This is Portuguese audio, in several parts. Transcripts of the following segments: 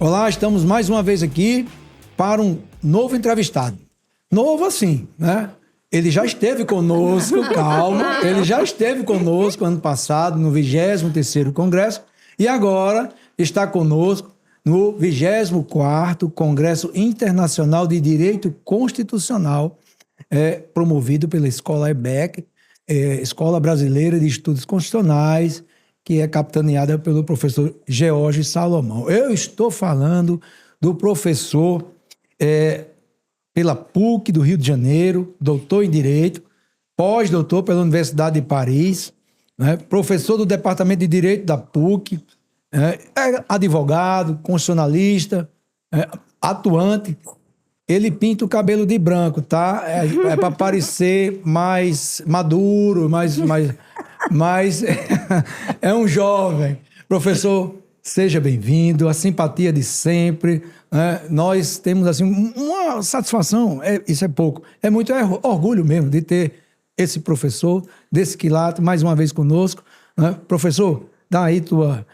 Olá, estamos mais uma vez aqui para um novo entrevistado. Novo assim, né? Ele já esteve conosco, calma, ele já esteve conosco ano passado no 23º Congresso e agora está conosco no 24º Congresso Internacional de Direito Constitucional, promovido pela Escola EBEC, Escola Brasileira de Estudos Constitucionais, que é capitaneada pelo professor George Salomão. Eu estou falando do professor pela PUC do Rio de Janeiro, doutor em Direito, pós-doutor pela Universidade de Paris, né, professor do Departamento de Direito da PUC, advogado, constitucionalista, atuante. Ele pinta o cabelo de branco, tá? É para parecer mais maduro, mais é um jovem. Professor, seja bem-vindo, a simpatia de sempre. Nós temos assim uma satisfação, isso é pouco, é muito orgulho mesmo de ter esse professor, desse quilate, mais uma vez conosco. Professor, dá aí tua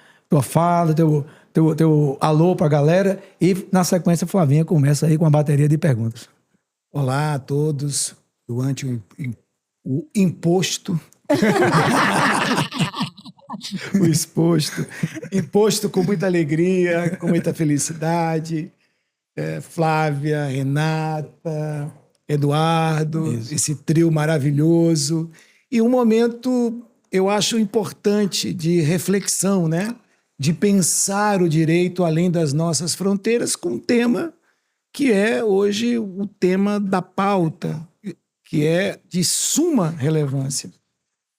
fala, teu alô para a galera e, na sequência, Flavinha começa aí com a bateria de perguntas. Olá a todos, durante o imposto, o exposto, imposto com muita alegria, com muita felicidade, Flávia, Renata, Eduardo, isso. Esse trio maravilhoso, e um momento, eu acho importante de reflexão, né? De pensar o direito além das nossas fronteiras com um tema que é hoje o tema da pauta, que é de suma relevância,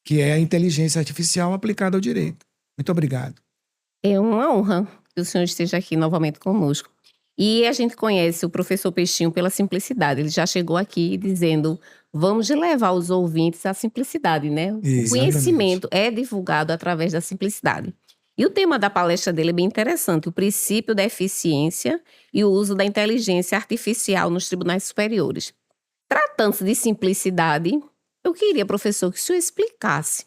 que é a inteligência artificial aplicada ao direito. Muito obrigado. É uma honra que o senhor esteja aqui novamente conosco. E a gente conhece o professor Peixinho pela simplicidade. Ele já chegou aqui dizendo, vamos levar os ouvintes à simplicidade, né? Exatamente. O conhecimento é divulgado através da simplicidade. E o tema da palestra dele é bem interessante, o princípio da eficiência e o uso da inteligência artificial nos tribunais superiores. Tratando-se de simplicidade, eu queria, professor, que o senhor explicasse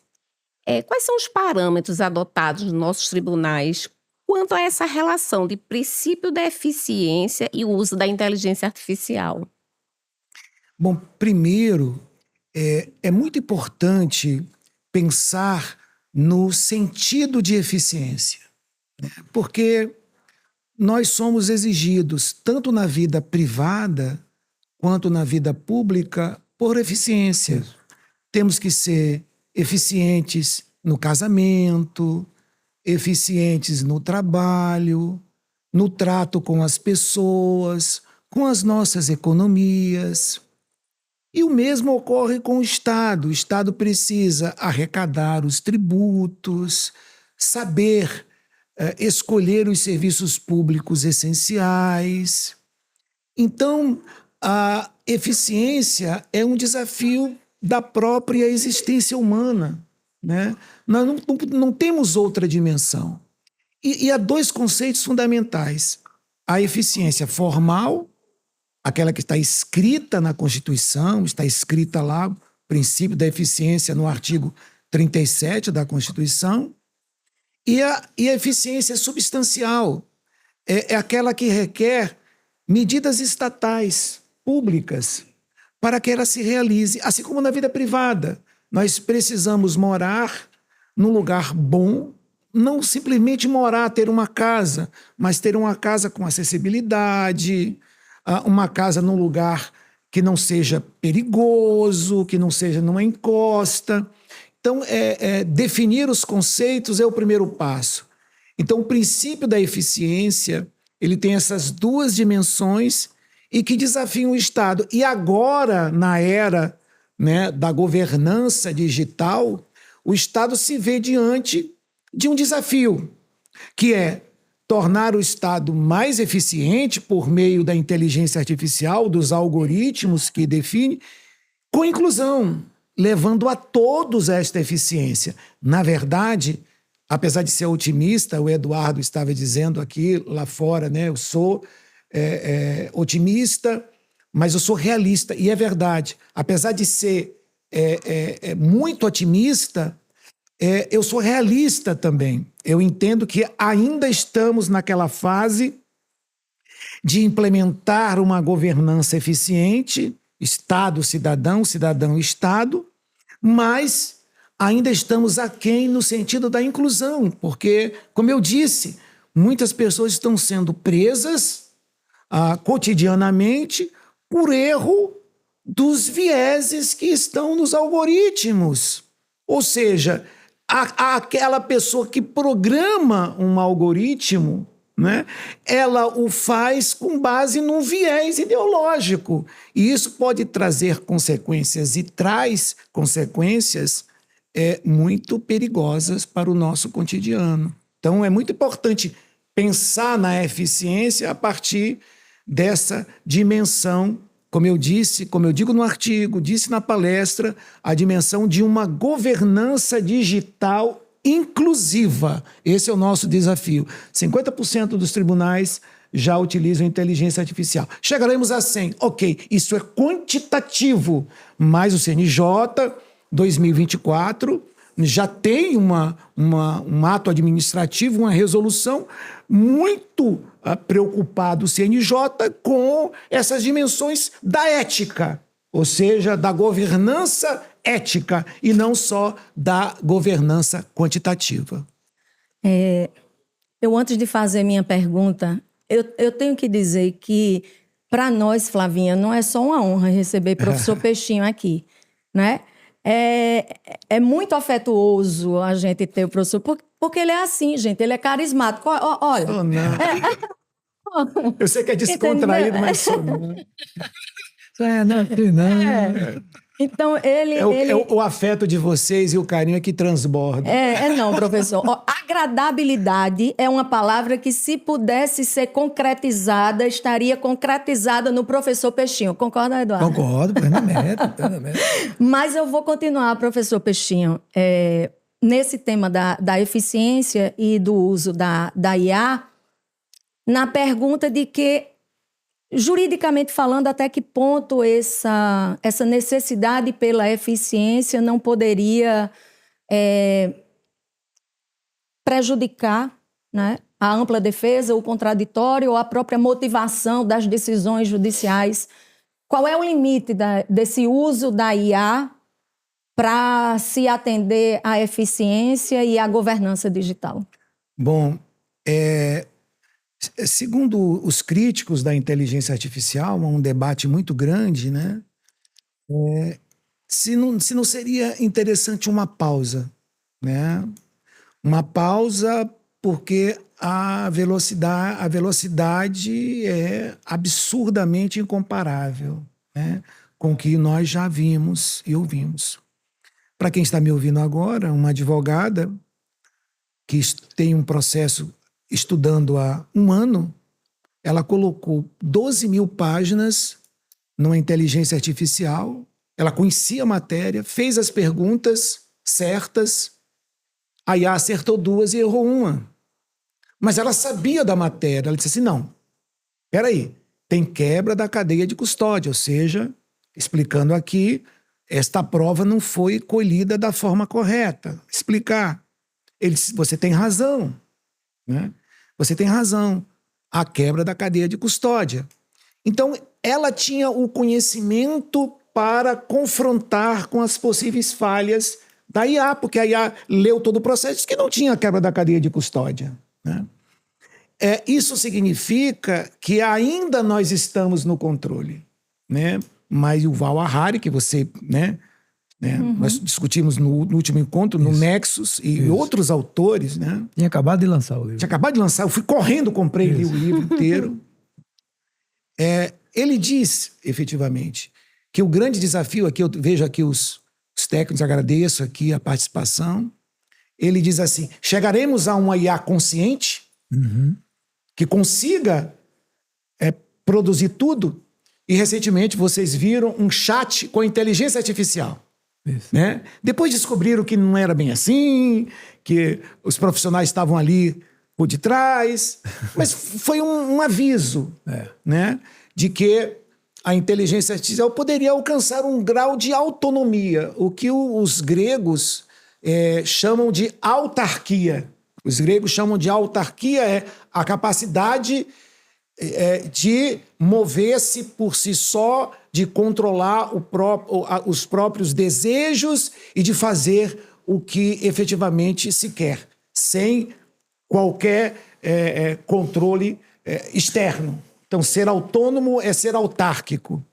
quais são os parâmetros adotados nos nossos tribunais quanto a essa relação de princípio da eficiência e o uso da inteligência artificial. Bom, primeiro, é muito importante pensar no sentido de eficiência, né? Porque nós somos exigidos, tanto na vida privada quanto na vida pública, por eficiência. Temos que ser eficientes no casamento, eficientes no trabalho, no trato com as pessoas, com as nossas economias. E o mesmo ocorre com o Estado. O Estado precisa arrecadar os tributos, saber escolher os serviços públicos essenciais. Então, a eficiência é um desafio da própria existência humana, né? Nós não temos outra dimensão. E há dois conceitos fundamentais. A eficiência formal, aquela que está escrita na Constituição, está escrita lá, o princípio da eficiência no artigo 37 da Constituição, e a eficiência substancial, é aquela que requer medidas estatais, públicas, para que ela se realize, assim como na vida privada. Nós precisamos morar num lugar bom, não simplesmente morar, ter uma casa, mas ter uma casa com acessibilidade, uma casa num lugar que não seja perigoso, que não seja numa encosta. Então, definir os conceitos é o primeiro passo. Então, o princípio da eficiência, ele tem essas duas dimensões e que desafiam o Estado. E agora, na era, né, da governança digital, o Estado se vê diante de um desafio, que é tornar o Estado mais eficiente por meio da inteligência artificial, dos algoritmos que define, com inclusão, levando a todos esta eficiência. Na verdade, apesar de ser otimista, o Eduardo estava dizendo aqui, lá fora, né, eu sou otimista, mas eu sou realista, e é verdade. Apesar de ser muito otimista, eu sou realista também. Eu entendo que ainda estamos naquela fase de implementar uma governança eficiente, Estado-cidadão, cidadão-Estado, mas ainda estamos aquém no sentido da inclusão, porque, como eu disse, muitas pessoas estão sendo presas cotidianamente por erro dos vieses que estão nos algoritmos. Ou seja, aquela pessoa que programa um algoritmo, né, ela o faz com base num viés ideológico. E isso pode trazer consequências e traz consequências muito perigosas para o nosso cotidiano. Então, é muito importante pensar na eficiência a partir dessa dimensão, como eu disse, como eu digo no artigo, disse na palestra, a dimensão de uma governança digital inclusiva. Esse é o nosso desafio. 50% dos tribunais já utilizam inteligência artificial. Chegaremos a 100. Ok, isso é quantitativo, mas o CNJ, 2024, já tem um ato administrativo, uma resolução muito preocupado o CNJ com essas dimensões da ética, ou seja, da governança ética e não só da governança quantitativa. Eu, antes de fazer minha pergunta, eu tenho que dizer que, para nós, Flavinha, não é só uma honra receber o professor Peixinho aqui, né? É muito afetuoso a gente ter o professor, porque ele é assim, gente, ele é carismático. Olha. Oh, não. Eu sei que é descontraído, entendeu? mas sou não. Então, ele... O afeto de vocês e o carinho é que transborda. Não, professor. Agradabilidade é uma palavra que, se pudesse ser concretizada, estaria concretizada no professor Peixinho. Concorda, Eduardo? Concordo, plenamente. Mas eu vou continuar, professor Peixinho, nesse tema da eficiência e do uso da IA, na pergunta de que, juridicamente falando, até que ponto essa necessidade pela eficiência não poderia prejudicar, né, a ampla defesa, o contraditório ou a própria motivação das decisões judiciais. Qual é o limite desse uso da IA para se atender à eficiência e à governança digital? Bom, segundo os críticos da inteligência artificial, um debate muito grande, né? Se não seria interessante uma pausa, né? Uma pausa porque a velocidade é absurdamente incomparável, né, com o que nós já vimos e ouvimos. Para quem está me ouvindo agora, uma advogada que tem um processo estudando há 1 ano, ela colocou 12 mil páginas numa inteligência artificial, ela conhecia a matéria, fez as perguntas certas, a IA acertou 2 e errou 1. Mas ela sabia da matéria, ela disse assim, não, peraí, tem quebra da cadeia de custódia, ou seja, explicando aqui, esta prova não foi colhida da forma correta. Explicar. Ele disse, você tem razão, né? Você tem razão, a quebra da cadeia de custódia. Então, ela tinha o conhecimento para confrontar com as possíveis falhas da IA, porque a IA leu todo o processo e disse que não tinha quebra da cadeia de custódia, né? Isso significa que ainda nós estamos no controle, né? Mas o Yuval Harari, que você, né, nós discutimos no último encontro, no Nexus, e outros autores, né? Tinha acabado de lançar o livro. Tinha acabado de lançar, eu fui correndo, comprei li o livro inteiro. Ele diz, efetivamente, que o grande desafio aqui, eu vejo aqui os técnicos, agradeço aqui a participação, ele diz assim, chegaremos a uma IA consciente, que consiga produzir tudo. E recentemente vocês viram um chat com inteligência artificial. Né? Depois descobriram que não era bem assim, que os profissionais estavam ali por detrás, mas foi um aviso, né, de que a inteligência artificial poderia alcançar um grau de autonomia, o que os gregos chamam de autarquia. Os gregos chamam de autarquia a capacidade de mover-se por si só, de controlar os próprios desejos e de fazer o que efetivamente se quer, sem qualquer controle externo. Então, ser autônomo é ser autárquico.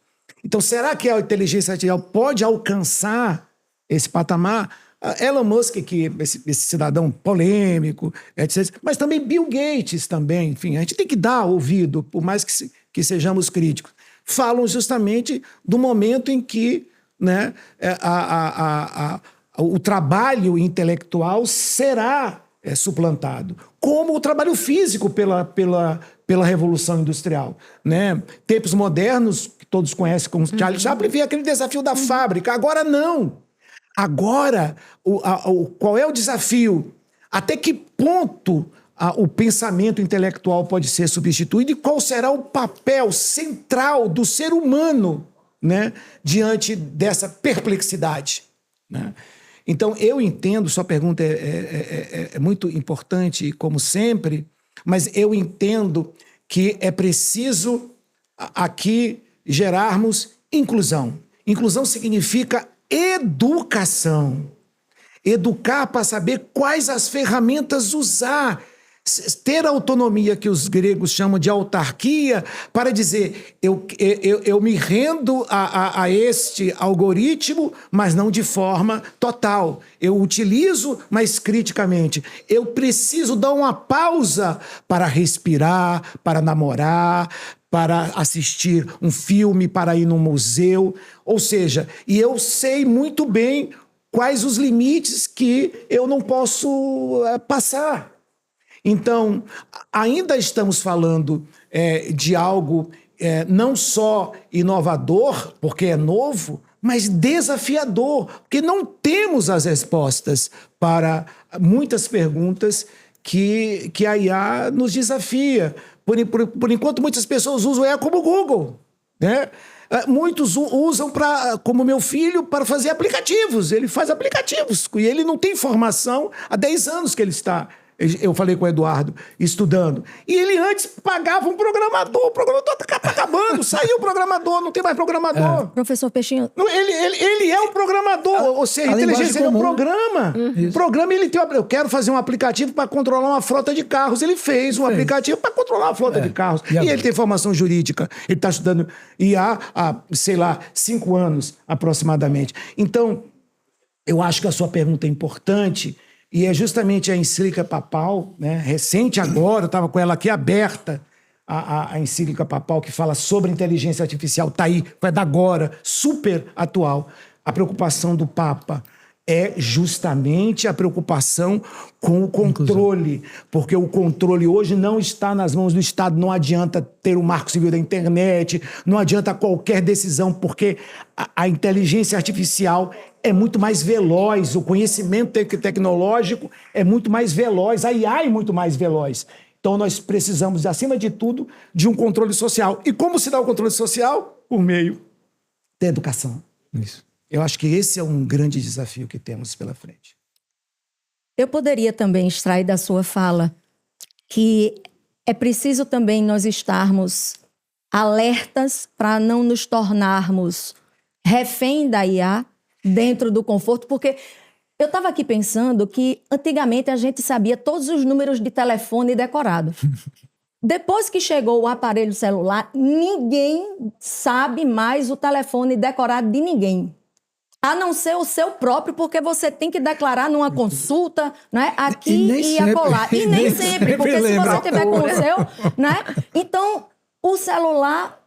Então, será que a inteligência artificial pode alcançar esse patamar? Elon Musk, que esse cidadão polêmico, etc., mas também Bill Gates também, enfim, a gente tem que dar ouvido, por mais que sejamos críticos. Falam justamente do momento em que, né, o trabalho intelectual será suplantado, como o trabalho físico pela Revolução Industrial. Né? Tempos modernos, que todos conhecem como Charlie Chaplin, vem aquele desafio da fábrica. Agora não. Agora, qual é o desafio? Até que ponto o pensamento intelectual pode ser substituído e qual será o papel central do ser humano, né, diante dessa perplexidade? Né? Então, eu entendo, sua pergunta é muito importante, como sempre, mas eu entendo que é preciso aqui gerarmos inclusão. Inclusão significa educação. Educar para saber quais as ferramentas usar. Ter a autonomia que os gregos chamam de autarquia para dizer eu me rendo a este algoritmo, mas não de forma total. Eu utilizo, mas criticamente. Eu preciso dar uma pausa para respirar, para namorar, para assistir um filme, para ir num museu. Ou seja, e eu sei muito bem quais os limites que eu não posso passar. Então, ainda estamos falando de algo não só inovador, porque é novo, mas desafiador, porque não temos as respostas para muitas perguntas que a IA nos desafia. Por enquanto, muitas pessoas usam a IA como Google, né? Muitos usam, como meu filho, para fazer aplicativos. Ele faz aplicativos e ele não tem formação há 10 anos que ele está... Eu falei com o Eduardo, estudando. E ele antes pagava um programador. O programador está acabando. Saiu o programador, não tem mais programador. Professor Peixinho... Ele é um programador. Ou seja, a inteligência é um programa. O programa, ele tem... Eu quero fazer um aplicativo para controlar uma frota de carros. Ele fez um aplicativo para controlar uma frota de carros. E ele tem formação jurídica. Ele está estudando IA há, 5 anos aproximadamente. Então, eu acho que a sua pergunta é importante... E é justamente a encíclica papal, né, recente agora, eu estava com ela aqui aberta, a encíclica papal que fala sobre inteligência artificial, está aí, vai dar agora, super atual. A preocupação do Papa é justamente a preocupação com o controle, porque o controle hoje não está nas mãos do Estado, não adianta ter o marco civil da internet, não adianta qualquer decisão, porque a inteligência artificial é muito mais veloz, o conhecimento tecnológico é muito mais veloz, a IA é muito mais veloz. Então nós precisamos, acima de tudo, de um controle social. E como se dá o controle social? Por meio da educação. Isso. Eu acho que esse é um grande desafio que temos pela frente. Eu poderia também extrair da sua fala que é preciso também nós estarmos alertas para não nos tornarmos refém da IA dentro do conforto, porque eu estava aqui pensando que antigamente a gente sabia todos os números de telefone decorado. Depois que chegou o aparelho celular, ninguém sabe mais o telefone decorado de ninguém. A não ser o seu próprio, porque você tem que declarar numa consulta, né, aqui e acolá. E nem sempre, porque se você tiver com o seu, né? Então, o celular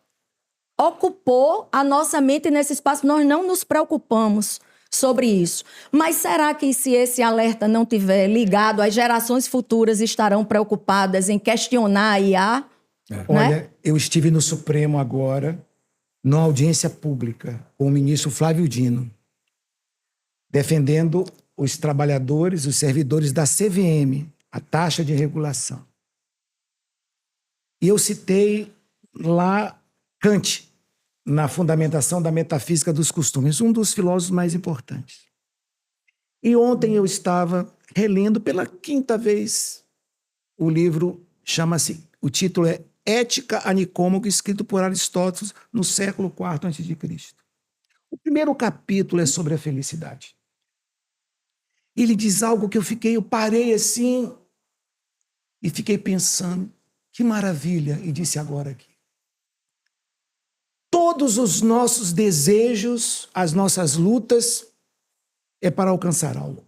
ocupou a nossa mente nesse espaço. Nós não nos preocupamos sobre isso. Mas será que se esse alerta não tiver ligado, as gerações futuras estarão preocupadas em questionar a IA? Né? Olha, eu estive no Supremo agora, numa audiência pública, com o ministro Flávio Dino, defendendo os trabalhadores, os servidores da CVM, a taxa de regulação. E eu citei lá Kant, na fundamentação da metafísica dos costumes, um dos filósofos mais importantes. E ontem eu estava relendo pela 5ª vez o livro, o título é Ética a Nicômaco, escrito por Aristóteles no século IV a.C. O primeiro capítulo é sobre a felicidade. Ele diz algo que eu parei assim e fiquei pensando, que maravilha, e disse agora aqui. Todos os nossos desejos, as nossas lutas, é para alcançar algo.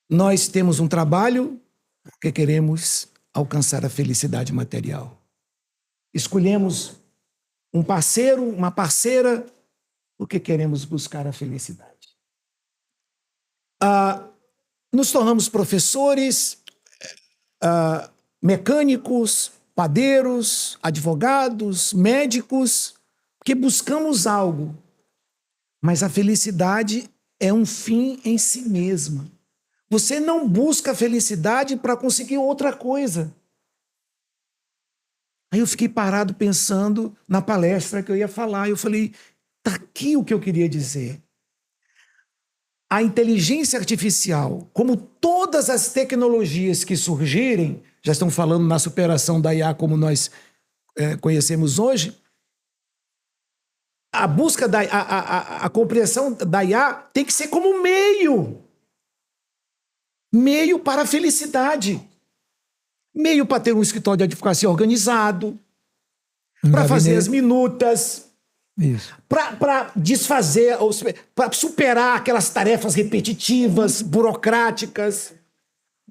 Nós temos um trabalho porque queremos alcançar a felicidade material. Escolhemos um parceiro, uma parceira, porque queremos buscar a felicidade. Nos tornamos professores, mecânicos, padeiros, advogados, médicos, porque buscamos algo. Mas a felicidade é um fim em si mesma. Você não busca a felicidade para conseguir outra coisa. Aí eu fiquei parado pensando na palestra que eu ia falar. Eu falei, tá aqui o que eu queria dizer. A inteligência artificial, como todas as tecnologias que surgirem, já estão falando na superação da IA como nós conhecemos hoje, a busca a compreensão da IA tem que ser como meio para a felicidade, meio para ter um escritório de advocacia organizado, para fazer as minutas, para desfazer, para superar aquelas tarefas repetitivas, burocráticas.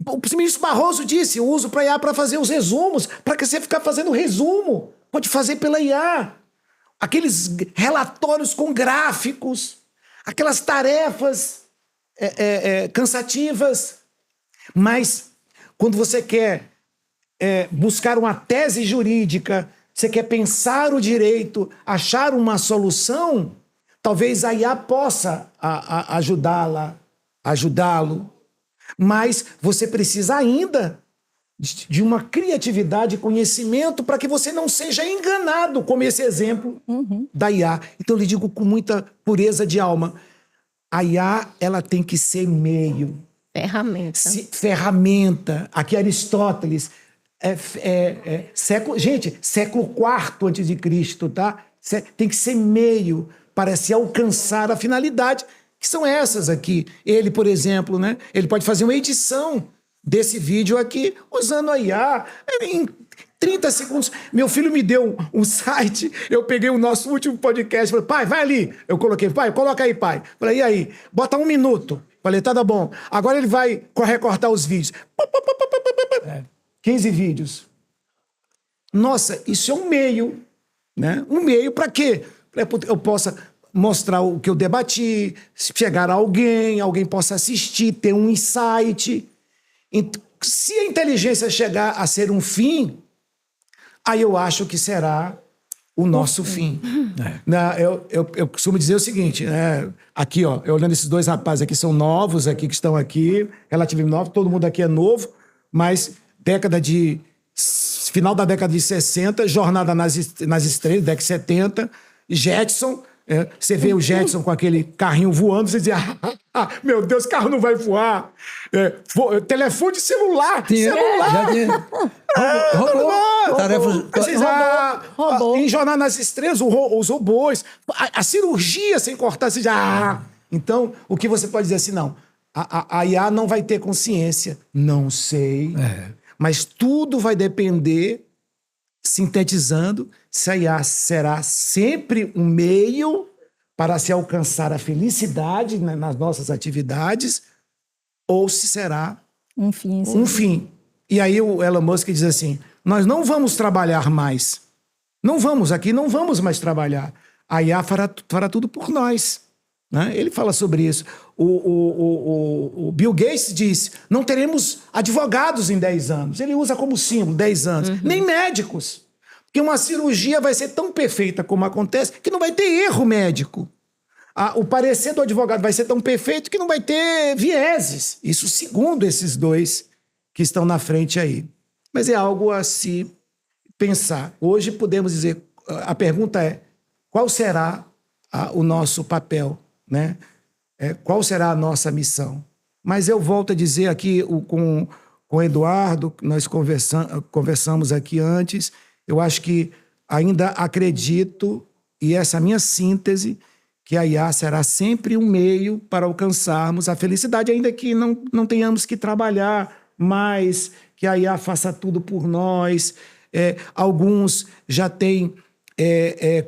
O ministro Barroso disse, eu uso para IA para fazer os resumos, para que você ficar fazendo resumo, pode fazer pela IA. Aqueles relatórios com gráficos, aquelas tarefas cansativas. Mas quando você quer buscar uma tese jurídica, você quer pensar o direito, achar uma solução, talvez a IA possa ajudá-lo. Mas você precisa ainda de uma criatividade e conhecimento para que você não seja enganado, como esse exemplo da IA. Então, eu lhe digo com muita pureza de alma, a IA ela tem que ser meio. Ferramenta. Aqui Aristóteles, século IV a.C., tá? Tem que ser meio para se alcançar a finalidade, que são essas aqui. Ele, por exemplo, né? Ele pode fazer uma edição desse vídeo aqui, usando a IA, em 30 segundos. Meu filho me deu um site, eu peguei o nosso último podcast, falei, pai, vai ali. Eu coloquei, pai, coloca aí, pai. Falei, e aí? Bota 1 minuto. Falei, tá bom. Agora ele vai recortar os vídeos. 15 vídeos. Nossa, isso é um meio, né? Um meio para quê? Para eu possa mostrar o que eu debati, chegar a alguém possa assistir, ter um insight. Se a inteligência chegar a ser um fim, aí eu acho que será o nosso fim. Eu costumo dizer o seguinte, aqui, ó, eu olhando esses dois rapazes aqui, são novos aqui, que estão aqui, relativamente novos, todo mundo aqui é novo, mas final da década de 60, Jornada nas Estrelas, década de 70, Jetson. Você vê o Jetson com aquele carrinho voando, você diz, meu Deus, o carro não vai voar. Telefone celular. Já tinha. Robô. Em Jornada nas Estrelas, os robôs, a cirurgia sem cortar, você já... Então, o que você pode dizer assim, não, a IA não vai ter consciência. Não sei. Mas tudo vai depender, sintetizando, se a IA será sempre um meio para se alcançar a felicidade nas nossas atividades ou se será um fim. Um fim. E aí o Elon Musk diz assim, nós não vamos trabalhar mais. Não vamos mais trabalhar. A IA fará tudo por nós. Né? Ele fala sobre isso. O Bill Gates diz, não teremos advogados em 10 anos. Ele usa como símbolo 10 anos. Nem médicos. Porque uma cirurgia vai ser tão perfeita como acontece que não vai ter erro médico. O parecer do advogado vai ser tão perfeito que não vai ter vieses. Isso segundo esses dois que estão na frente aí. Mas é algo a se pensar. Hoje podemos dizer, a pergunta é, qual será o nosso papel? Né? Qual será a nossa missão? Mas eu volto a dizer aqui com o Eduardo, nós conversamos aqui antes, eu acho que ainda acredito, e essa é a minha síntese, que a IA será sempre um meio para alcançarmos a felicidade, ainda que não tenhamos que trabalhar mais, que a IA faça tudo por nós. Alguns já têm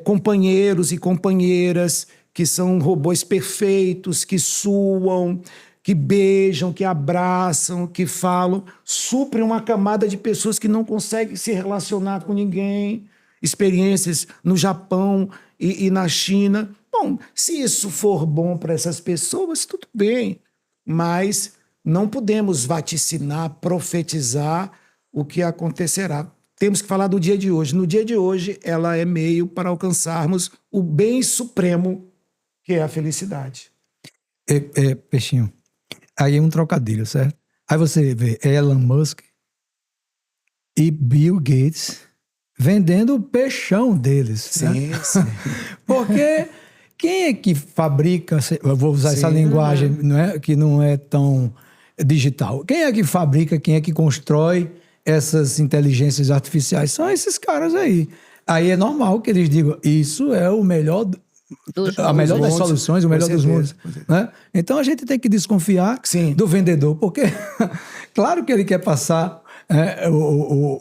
companheiros e companheiras que são robôs perfeitos, que suam, que beijam, que abraçam, que falam, suprem uma camada de pessoas que não conseguem se relacionar com ninguém. Experiências no Japão e na China. Bom, se isso for bom para essas pessoas, tudo bem, mas não podemos vaticinar, profetizar o que acontecerá. Temos que falar do dia de hoje. No dia de hoje, ela é meio para alcançarmos o bem supremo, que é a felicidade. Peixinho, aí é um trocadilho, certo? Aí você vê Elon Musk e Bill Gates vendendo o peixão deles. Sim, né? sim. Porque quem é que fabrica, eu vou usar essa linguagem que não é tão digital, quem é que fabrica, quem é que constrói essas inteligências artificiais? São esses caras aí. Aí é normal que eles digam, isso é o melhor... a melhor das soluções, o melhor dos mundos. Né? Então a gente tem que desconfiar do vendedor, porque claro que ele quer passar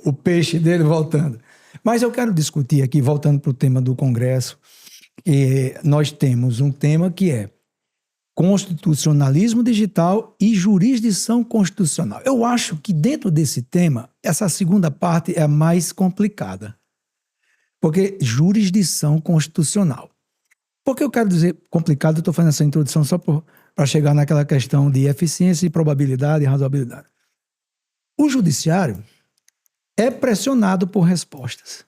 o peixe dele voltando. Mas eu quero discutir aqui, voltando para o tema do Congresso, que nós temos um tema que é constitucionalismo digital e jurisdição constitucional. Eu acho que dentro desse tema, essa segunda parte é a mais complicada. Porque jurisdição constitucional. Por que eu quero dizer complicado? Eu estou fazendo essa introdução só para chegar naquela questão de eficiência e probabilidade e razoabilidade. O judiciário é pressionado por respostas.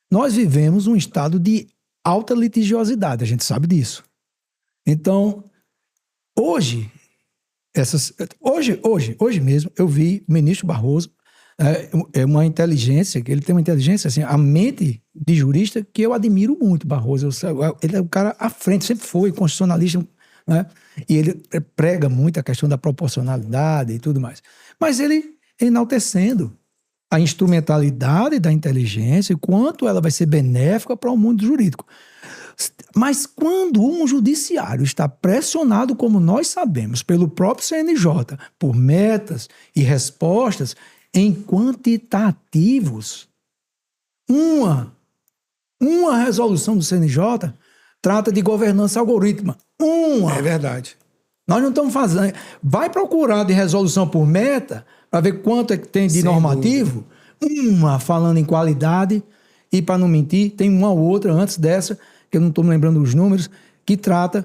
Nós vivemos um estado de alta litigiosidade, a gente sabe disso. Então, hoje mesmo, eu vi o ministro Barroso, uma inteligência, ele tem uma inteligência, assim, a mente de jurista que eu admiro muito, Barroso. Ele é um cara à frente, sempre foi constitucionalista, né? E ele prega muito a questão da proporcionalidade e tudo mais. Mas ele enaltecendo a instrumentalidade da inteligência e quanto ela vai ser benéfica para o mundo jurídico. Mas quando um judiciário está pressionado, como nós sabemos, pelo próprio CNJ, por metas e respostas em quantitativos, uma resolução do CNJ trata de governança algorítmica. É verdade. Nós não estamos fazendo... Vai procurar de resolução por meta para ver quanto é que tem de Sem normativo. Dúvida. Uma falando em qualidade e, para não mentir, tem uma ou outra antes dessa, que eu não estou me lembrando dos números, que trata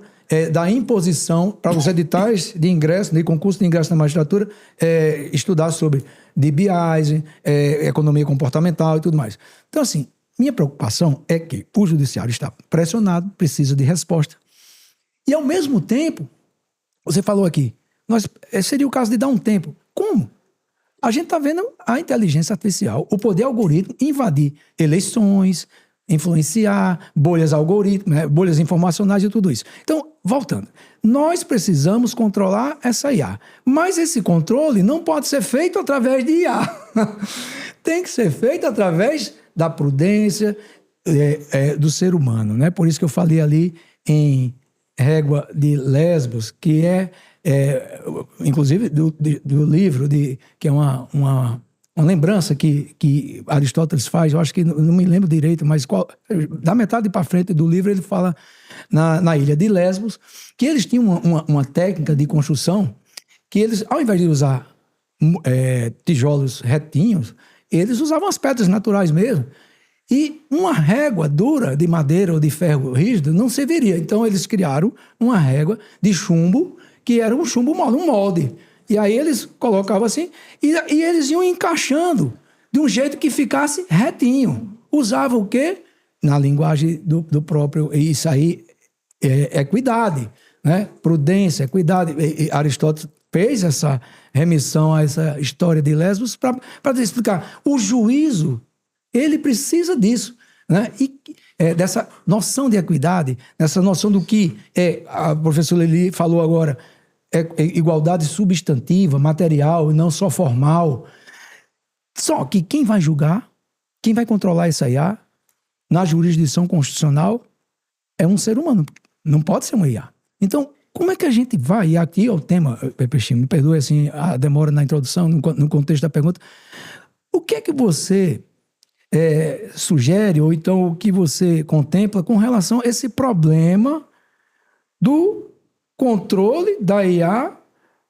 da imposição para os editais de ingresso, de concurso de ingresso na magistratura, estudar sobre DBIs, economia comportamental e tudo mais. Então, assim, minha preocupação é que o judiciário está pressionado, precisa de resposta. E, ao mesmo tempo, você falou aqui, seria o caso de dar um tempo. Como? A gente está vendo a inteligência artificial, o poder algorítmico invadir eleições, influenciar, bolhas algorítmicas, né, bolhas informacionais e tudo isso. Então, voltando, nós precisamos controlar essa IA, mas esse controle não pode ser feito através de IA. Tem que ser feito através da prudência do ser humano, né? Por isso que eu falei ali em Régua de Lesbos, que inclusive do livro, que é uma lembrança que Aristóteles faz, eu acho que não me lembro direito, mas da metade para frente do livro ele fala na ilha de Lesbos, que eles tinham uma técnica de construção que eles, ao invés de usar tijolos retinhos, eles usavam as pedras naturais mesmo. E uma régua dura de madeira ou de ferro rígido não serviria. Então eles criaram uma régua de chumbo, que era um chumbo mole, um molde. E aí eles colocavam assim, e eles iam encaixando de um jeito que ficasse retinho. Usavam o quê? Na linguagem do próprio... Isso aí é equidade, né? Prudência, equidade. E Aristóteles fez essa remissão a essa história de Lesbos para explicar. O juízo, ele precisa disso, né? E dessa noção de equidade, dessa noção do que a professora Lili falou agora, é igualdade substantiva, material, e não só formal. Só que quem vai julgar, quem vai controlar essa IA na jurisdição constitucional é um ser humano. Não pode ser uma IA. Então, como é que a gente vai? E aqui é o tema, Peixinho, me perdoe assim, a demora na introdução, no contexto da pergunta. O que é que você sugere, ou então o que você contempla com relação a esse problema do controle da IA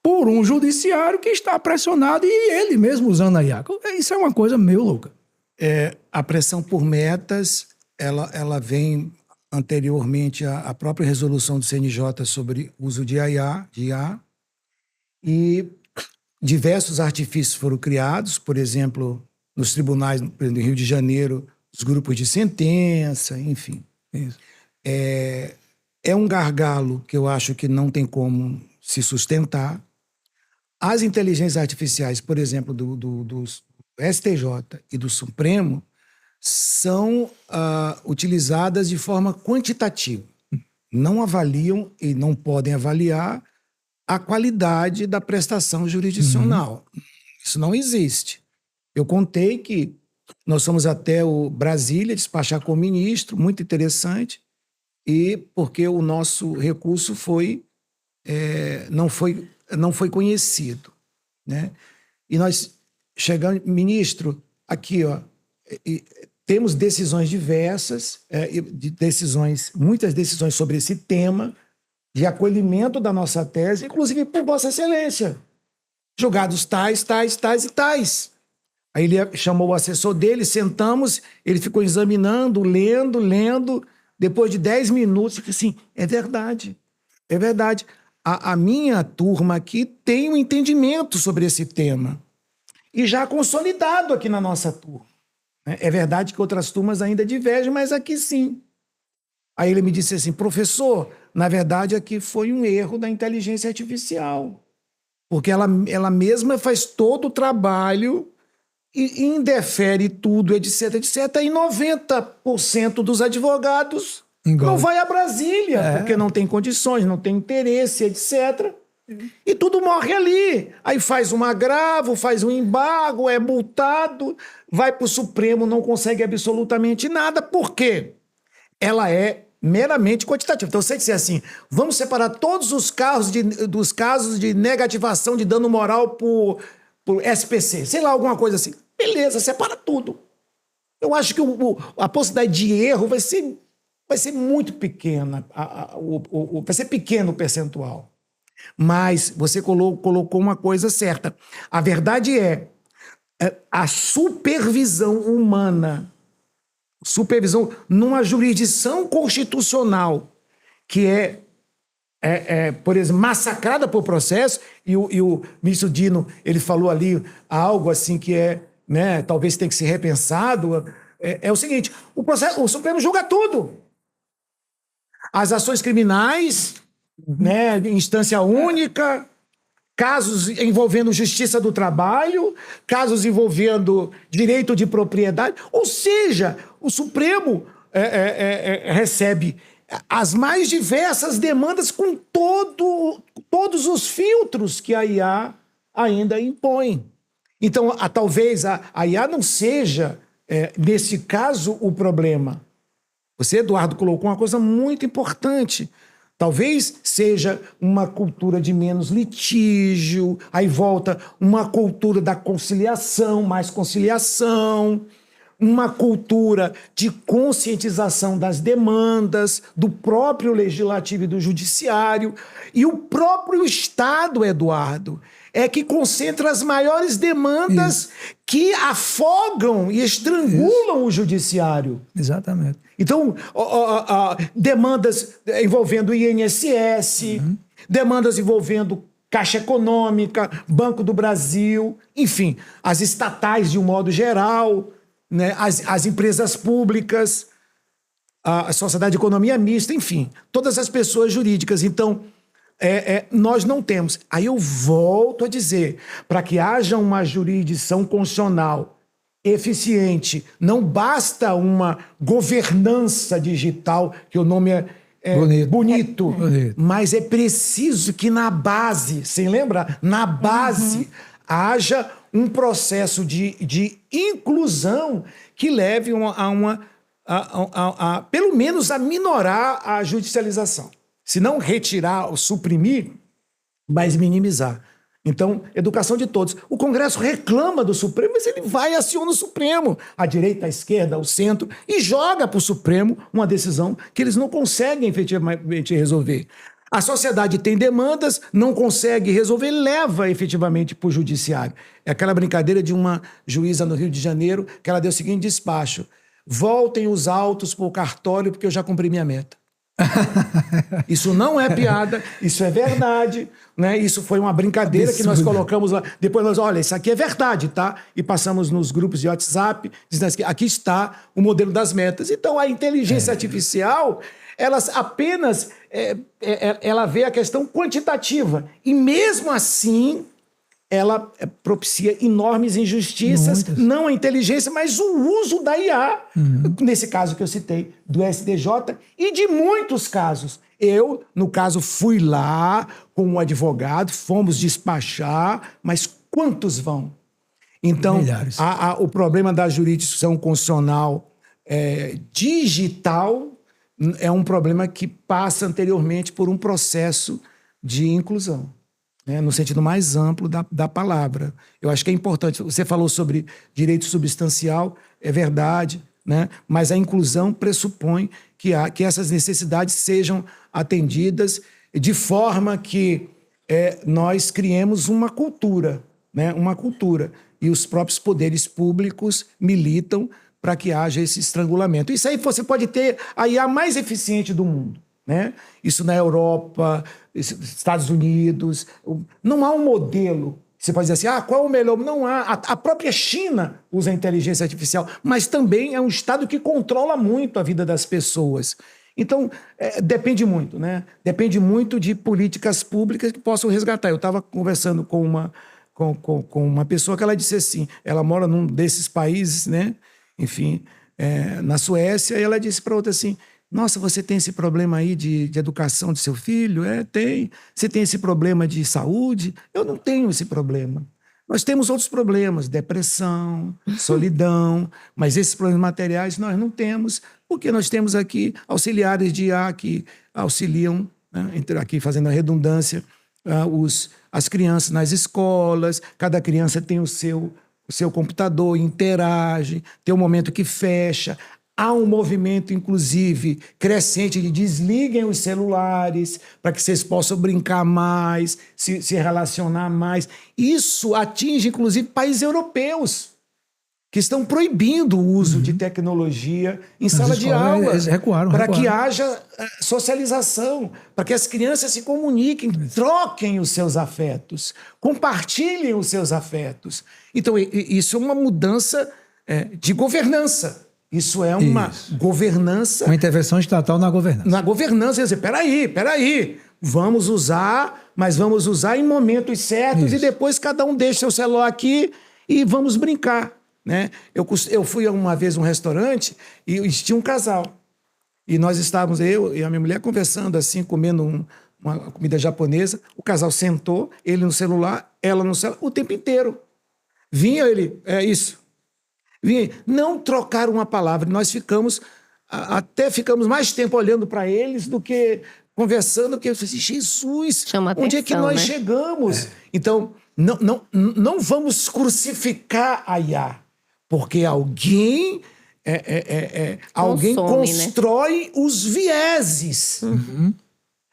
por um judiciário que está pressionado e ele mesmo usando a IA? Isso é uma coisa meio louca. A pressão por metas, ela vem anteriormente à própria resolução do CNJ sobre uso de IA, e diversos artifícios foram criados, por exemplo, nos tribunais do Rio de Janeiro, os grupos de sentença, enfim. Isso. É um gargalo que eu acho que não tem como se sustentar. As inteligências artificiais, por exemplo, do STJ e do Supremo, são utilizadas de forma quantitativa. Não avaliam e não podem avaliar a qualidade da prestação jurisdicional. Isso não existe. Eu contei que nós fomos até o Brasília despachar com o ministro, muito interessante, e porque o nosso recurso não foi conhecido, né? E nós chegamos, ministro, aqui, ó, temos decisões diversas, muitas decisões sobre esse tema, de acolhimento da nossa tese, inclusive por Vossa Excelência, julgados tais, tais, tais e tais. Aí ele chamou o assessor dele, sentamos, ele ficou examinando, lendo. Depois de 10 minutos, eu disse assim, é verdade. A minha turma aqui tem um entendimento sobre esse tema. E já consolidado aqui na nossa turma. É verdade que outras turmas ainda divergem, mas aqui sim. Aí ele me disse assim, professor, na verdade aqui foi um erro da inteligência artificial. Porque ela mesma faz todo o trabalho e indefere tudo, etc. E 90% dos advogados não vai a Brasília, porque não tem condições, não tem interesse, etc. E tudo morre ali. Aí faz um agravo, faz um embargo, é multado, vai para o Supremo, não consegue absolutamente nada. Por quê? Ela é meramente quantitativa. Então, você disser assim, vamos separar todos os dos casos de negativação de dano moral por SPC, sei lá, alguma coisa assim. Beleza, separa tudo. Eu acho que a possibilidade de erro vai ser muito pequena, vai ser pequeno o percentual. Mas você colocou uma coisa certa. A verdade é a supervisão humana, numa jurisdição constitucional que por exemplo, massacrada por processo, e o ministro Dino, ele falou ali algo assim que né, talvez tenha que ser repensado, é o seguinte, o Supremo julga tudo. As ações criminais, né, instância única, casos envolvendo justiça do trabalho, casos envolvendo direito de propriedade, ou seja, o Supremo recebe as mais diversas demandas com todos os filtros que a IA ainda impõe. Então, talvez a IA não seja, nesse caso, o problema. Você, Eduardo, colocou uma coisa muito importante. Talvez seja uma cultura de menos litígio, aí volta uma cultura da conciliação, mais conciliação, uma cultura de conscientização das demandas do próprio legislativo e do judiciário. E o próprio Estado, Eduardo, é que concentra as maiores demandas que afogam e estrangulam o judiciário. Exatamente. Então, demandas envolvendo INSS, demandas envolvendo Caixa Econômica, Banco do Brasil, enfim, as estatais de um modo geral, né, as empresas públicas, a sociedade de economia mista, enfim, todas as pessoas jurídicas. Então, nós não temos. Aí eu volto a dizer, para que haja uma jurisdição constitucional eficiente, não basta uma governança digital, que o nome Bonito. Bonito. Mas é preciso que na base, você lembra? Na base haja um processo de inclusão que leve pelo menos a minorar a judicialização. Se não retirar ou suprimir, mas minimizar. Então, educação de todos. O Congresso reclama do Supremo, mas ele vai e aciona o Supremo. A direita, a esquerda, o centro, e joga para o Supremo uma decisão que eles não conseguem efetivamente resolver. A sociedade tem demandas, não consegue resolver, leva efetivamente para o judiciário. É aquela brincadeira de uma juíza no Rio de Janeiro, que ela deu o seguinte despacho: voltem os autos para o cartório porque eu já cumpri minha meta. Isso não é piada, isso é verdade, né? Isso foi uma brincadeira que nós colocamos lá. Depois nós, olha, isso aqui é verdade, tá? E passamos nos grupos de WhatsApp, dizendo que aqui está o modelo das metas. Então a inteligência artificial, elas apenas ela vê a questão quantitativa e mesmo assim ela propicia enormes injustiças, não a inteligência, mas o uso da IA. Nesse caso que eu citei, do STJ, e de muitos casos. Eu, no caso, fui lá com um advogado, fomos despachar, mas quantos vão? Então, o problema da jurisdição constitucional digital é um problema que passa anteriormente por um processo de inclusão. No sentido mais amplo da palavra. Eu acho que é importante. Você falou sobre direito substancial, é verdade, né? Mas a inclusão pressupõe que essas necessidades sejam atendidas de forma que nós criemos uma cultura, né? Uma cultura. E os próprios poderes públicos militam para que haja esse estrangulamento. Isso aí você pode ter a IA mais eficiente do mundo. Né? Isso na Europa, Estados Unidos. Não há um modelo. Você pode dizer assim, qual é o melhor? Não há. A própria China usa a inteligência artificial, mas também é um Estado que controla muito a vida das pessoas. Então, depende muito, né? Depende muito de políticas públicas que possam resgatar. Eu estava conversando com uma pessoa que ela disse assim, ela mora num desses países, né? Enfim, na Suécia, e ela disse para outra assim, nossa, você tem esse problema aí de educação de seu filho? Tem. Você tem esse problema de saúde? Eu não tenho esse problema. Nós temos outros problemas, depressão, solidão, mas esses problemas materiais nós não temos, porque nós temos aqui auxiliares de IA que auxiliam, né, aqui fazendo a redundância, as crianças nas escolas, cada criança tem o seu computador, interage, tem um momento que fecha. Há um movimento, inclusive, crescente de desliguem os celulares para que vocês possam brincar mais, se relacionar mais. Isso atinge, inclusive, países europeus que estão proibindo o uso de tecnologia em sala de aula para que haja socialização, para que as crianças se comuniquem, troquem os seus afetos, compartilhem os seus afetos. Então, isso é uma mudança de governança. Isso é uma governança... Uma intervenção estatal na governança. Na governança, quer dizer, peraí, vamos usar, mas vamos usar em momentos certos e depois cada um deixa seu celular aqui e vamos brincar, né? Eu fui uma vez a um restaurante e tinha um casal. E nós estávamos, eu e a minha mulher, conversando assim, comendo uma comida japonesa. O casal sentou, ele no celular, ela no celular, o tempo inteiro. Vinha ele, não trocaram uma palavra. Nós ficamos mais tempo olhando para eles do que conversando, que eu falei, Jesus, onde é que nós chegamos? Então, não vamos crucificar a IA, porque alguém constrói, né, os vieses.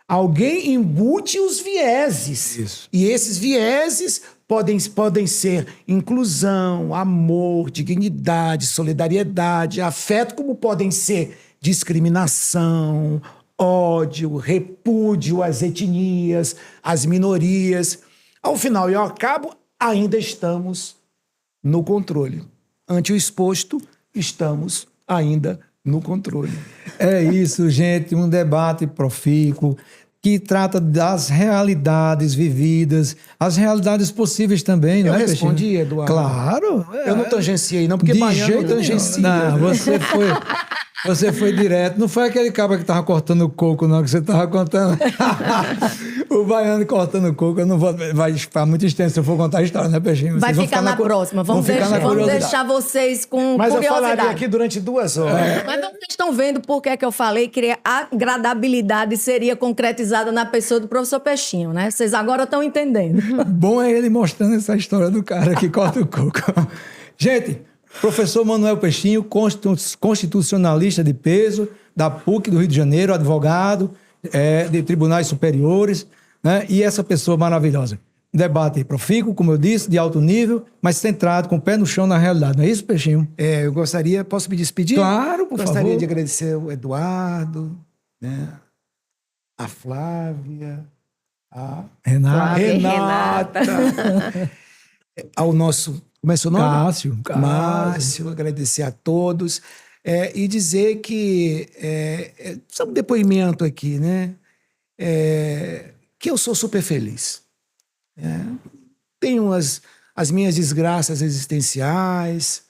Alguém embute os vieses. Isso. E esses vieses podem ser inclusão, amor, dignidade, solidariedade, afeto, como podem ser discriminação, ódio, repúdio às etnias, às minorias. Ao final e ao cabo, ainda estamos no controle. Ante o exposto, estamos ainda no controle. É isso, gente, um debate profícuo que trata das realidades vividas, as realidades possíveis também, não é, Peixinho? Eu respondi, Eduardo. Claro. Eu não tangenciei, não, porque baiano não tangencia. Não, você foi... Você foi direto. Não foi aquele cara que tava cortando o coco, não, que você tava contando. O baiano cortando o coco, eu não vou. Vai ficar muito extenso se eu for contar a história, né, Peixinho? Vai Vocês vão ficar na próxima. Vamos deixar vocês com Mas eu curiosidade. falaria aqui durante 2 horas. Mas vocês estão vendo por que eu falei que a agradabilidade seria concretizada na pessoa do professor Peixinho, né? Vocês agora estão entendendo. Bom é ele mostrando essa história do cara que corta o coco. Gente, professor Manuel Peixinho, constitucionalista de peso, da PUC do Rio de Janeiro, advogado de tribunais superiores, né? E essa pessoa maravilhosa. Debate profícuo, como eu disse, de alto nível, mas centrado, com o pé no chão na realidade. Não é isso, Peixinho? Eu gostaria... Posso me despedir? Claro, por favor. Gostaria de agradecer o Eduardo, né? A Flávia, a Renata. Ao nosso... Como é seu nome? Cássio. Márcio, agradecer a todos. E dizer que... só um depoimento aqui, né? Que eu sou super feliz. Tenho as minhas desgraças existenciais,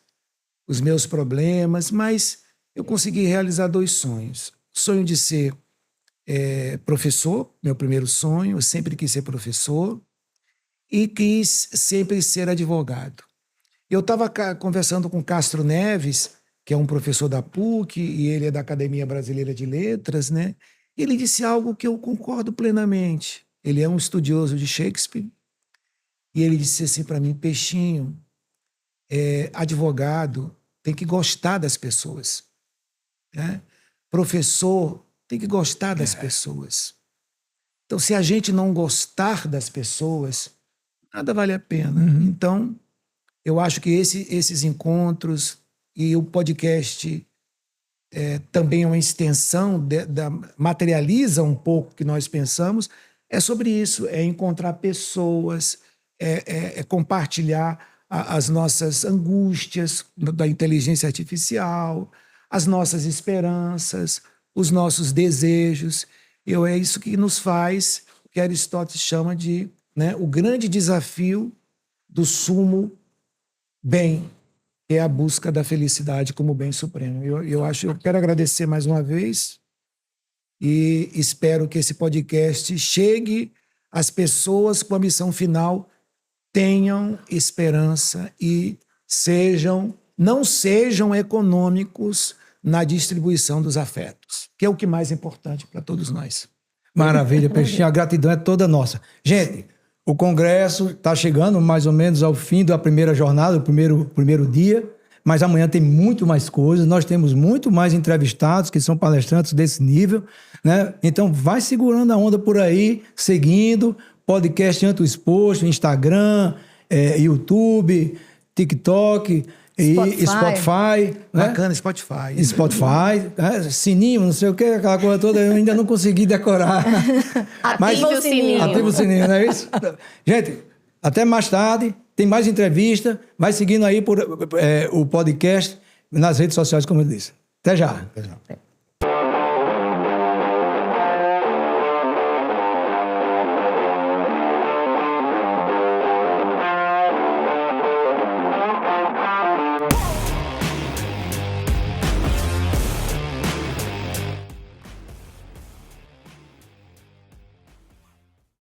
os meus problemas, mas eu consegui realizar 2 sonhos. O sonho de ser professor, meu primeiro sonho, eu sempre quis ser professor, e quis sempre ser advogado. Eu estava conversando com Castro Neves, que é um professor da PUC, e ele é da Academia Brasileira de Letras, né? E ele disse algo que eu concordo plenamente. Ele é um estudioso de Shakespeare, e ele disse assim para mim: Peixinho, advogado tem que gostar das pessoas, né? Professor tem que gostar das pessoas. Então, se a gente não gostar das pessoas, nada vale a pena. Então, eu acho que esses encontros e o podcast também é uma extensão, materializa um pouco o que nós pensamos, é sobre isso, é encontrar pessoas, compartilhar as nossas angústias da inteligência artificial, as nossas esperanças, os nossos desejos. É isso que nos faz, o que Aristóteles chama de, né, o grande desafio do sumo bem, que é a busca da felicidade como bem supremo. Eu quero agradecer mais uma vez e espero que esse podcast chegue às pessoas com a missão final, tenham esperança e não sejam econômicos na distribuição dos afetos, que é o que mais é importante para todos nós. Maravilha, Peixinho. A gratidão é toda nossa. Gente, o Congresso está chegando mais ou menos ao fim da primeira jornada, do primeiro dia, mas amanhã tem muito mais coisas. Nós temos muito mais entrevistados que são palestrantes desse nível, né? Então, vai segurando a onda por aí, seguindo. Podcast Anto Exposto, Instagram, YouTube, TikTok, Spotify. Bacana, Spotify. Spotify, sininho, não sei o que, aquela coisa toda, eu ainda não consegui decorar. Ativa o sininho. Ativa o sininho, não é isso? Gente, até mais tarde, tem mais entrevista, vai seguindo aí o podcast nas redes sociais, como eu disse. Até já. Até já.